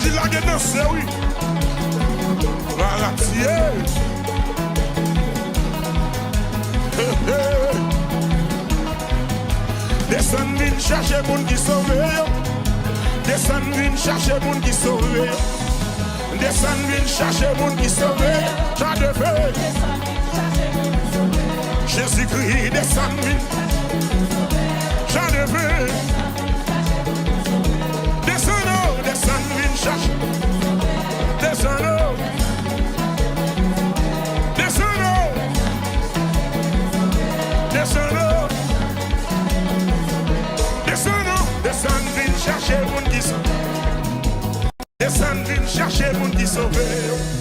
Jésus l'a dansé, oui. Voilà, tiens. Descend, vin chercher moun qui sauve. Descend, vin chercher moun qui sauve. Descend, vin chercher moun qui sauve. Chant de feu. Jésus-Christ, descend, vin. Chant de feu. Descend, descend, vin chercher. Descend, descend, descend. Descend, vin chercher moun qui sauve. Descend, vin chercher moun qui sauve.